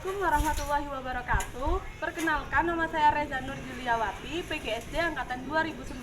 Assalamualaikum warahmatullahi wabarakatuh. Perkenalkan, nama saya Reza Nur Juliawati, PGSD angkatan 2019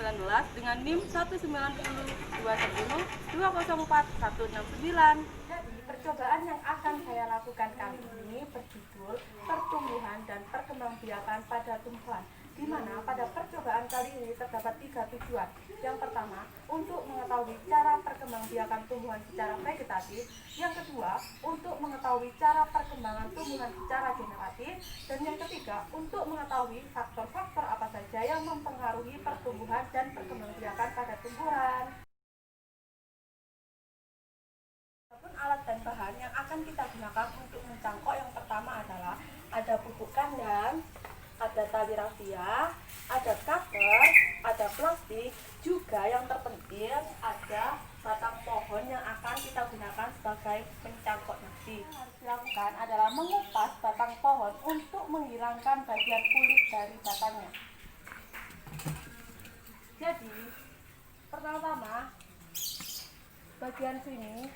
dengan NIM 190210204 169. Jadi, percobaan yang akan saya lakukan kali ini berjudul pertumbuhan dan perkembangbiakan pada tumbuhan, di mana pada percobaan kali ini terdapat 3 tujuan. Yang pertama, untuk mengetahui cara perkembangbiakan tumbuhan secara vegetatif. Yang kedua, untuk mengetahui cara perkembangan tumbuhan secara generatif. Dan yang ketiga, untuk mengetahui faktor-faktor apa saja yang mempengaruhi pertumbuhan dan perkembangbiakan pada tumbuhan. Adapun alat dan bahan yang akan kita gunakan untuk mencangkok, yang pertama adalah ada pupuk kandang, ada tali rafia, ada cutter, ada plastik, juga yang terpenting ada batang pohon yang akan kita gunakan sebagai pencangkok nanti. Yang harus dilakukan adalah mengupas batang pohon untuk menghilangkan bagian kulit dari batangnya. Jadi, pertama-tama bagian sini,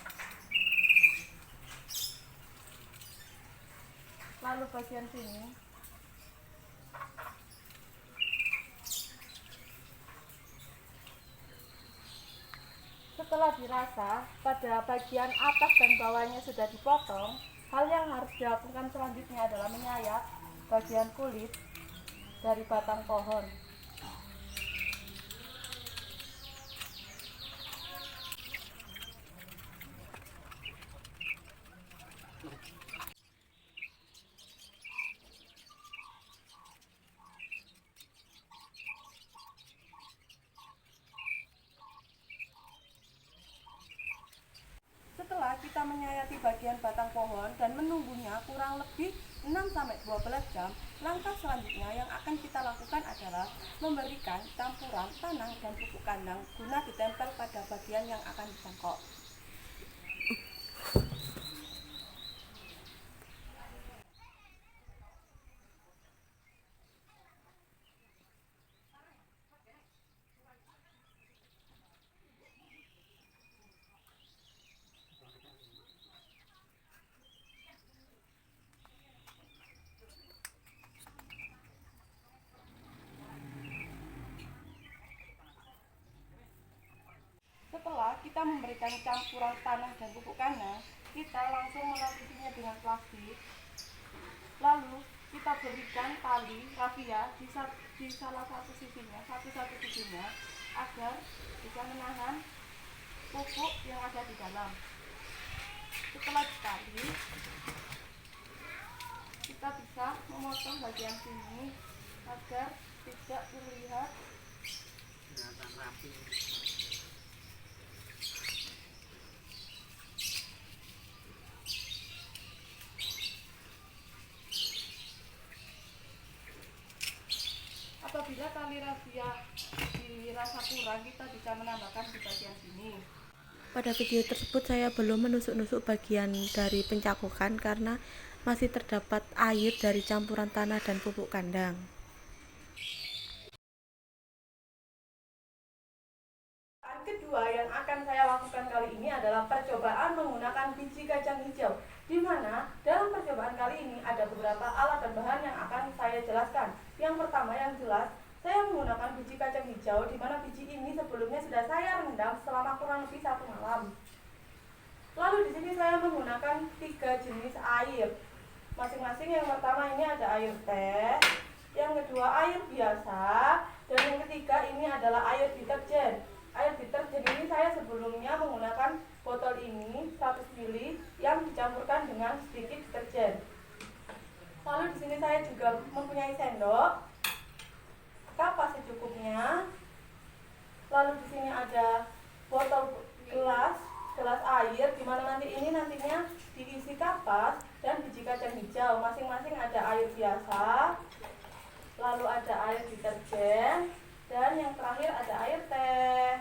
lalu bagian sini, setelah dirasa pada bagian atas dan bawahnya sudah dipotong, hal yang harus dilakukan selanjutnya adalah menyayat bagian kulit dari batang pohon. Setelah kita menyayati bagian batang pohon dan menunggunya kurang lebih 6-12 jam, langkah selanjutnya yang akan kita lakukan adalah memberikan campuran tanah dan pupuk kandang guna ditempel pada bagian yang akan dicangkok. Setelah kita memberikan campuran tanah dan pupuk kandang, kita langsung melapisinya dengan plastik. Lalu kita berikan tali rafia di salah satu sisinya, satu sisinya, agar bisa menahan pupuk yang ada di dalam. Setelah ditali, kita bisa memotong bagian sini agar tidak terlihat rapi. Apabila tali rafia dirasa kurang, kita bisa menambahkan di bagian sini. Pada video tersebut saya belum menusuk-nusuk bagian dari pencakokan karena masih terdapat air dari campuran tanah dan pupuk kandang. Kedua yang akan saya lakukan kali ini adalah percobaan menggunakan biji kacang hijau, di mana dalam percobaan kali ini ada beberapa alat dan bahan yang akan saya jelaskan. Yang pertama yang jelas, saya menggunakan biji kacang hijau, di mana biji ini sebelumnya sudah saya rendam selama kurang lebih 1 malam. Lalu di sini saya menggunakan 3 jenis air. Masing-masing, yang pertama ini ada air teh, yang kedua air biasa, dan yang ketiga ini adalah air deterjen. Air deterjen ini saya sebelumnya menggunakan botol ini 100 ml yang dicampurkan dengan sedikit deterjen. Lalu di sini saya juga mempunyai sendok, kapas secukupnya. Lalu di sini ada botol gelas air, di mana nantinya diisi kapas dan biji kacang hijau. Masing-masing ada air biasa, lalu ada air deterjen, dan yang terakhir ada air teh.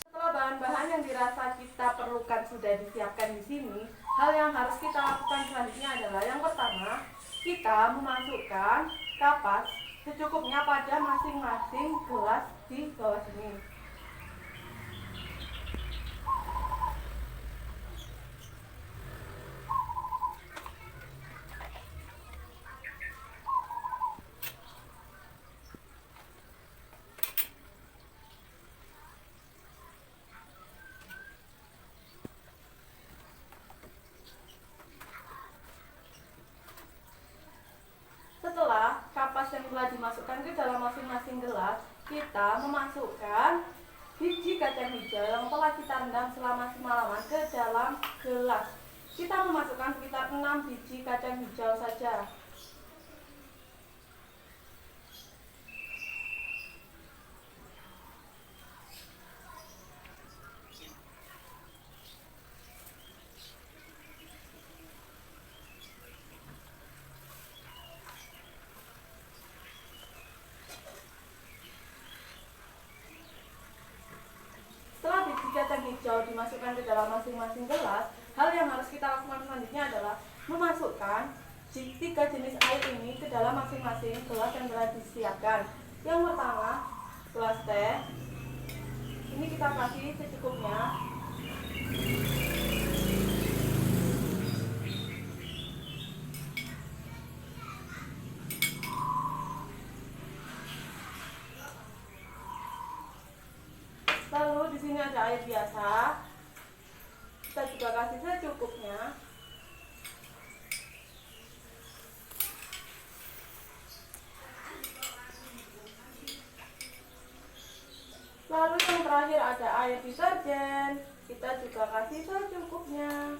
Setelah bahan-bahan yang dirasa kita perlukan sudah disiapkan di sini, hal yang harus kita lakukan selanjutnya adalah yang pertama, kita memasukkan kapas secukupnya pada masing-masing gelas di bawah sini. ke dalam masing-masing gelas, kita memasukkan biji kacang hijau yang telah kita rendam selama semalaman ke dalam gelas. Kita memasukkan sekitar 6 biji kacang hijau saja. Setelah biji kacang hijau dimasukkan ke dalam masing-masing gelas, hal yang harus kita lakukan selanjutnya adalah memasukkan 3 jenis air ini ke dalam masing-masing gelas yang telah disiapkan. Yang pertama, gelas teh. Ini kita kasih secukupnya. Lalu di sini ada air biasa. Kita juga kasih secukupnya. Lalu yang terakhir ada air deterjen. Kita juga kasih secukupnya.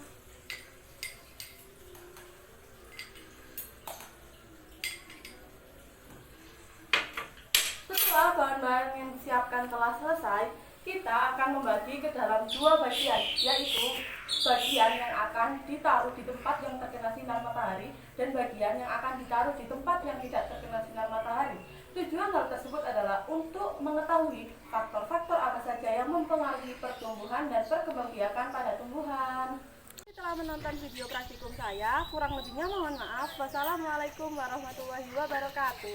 Setelah bahan-bahan yang disiapkan telah selesai, kita akan membagi ke dalam 2 bagian, yaitu bagian yang akan ditaruh di tempat yang terkena sinar matahari dan bagian yang akan ditaruh di tempat yang tidak terkena sinar matahari. Tujuan hal tersebut adalah untuk mengetahui faktor-faktor apa saja yang mempengaruhi pertumbuhan dan perkembangbiakan pada tumbuhan. Telah menonton video praktikum saya, kurang lebihnya mohon maaf. Wassalamualaikum warahmatullahi wabarakatuh.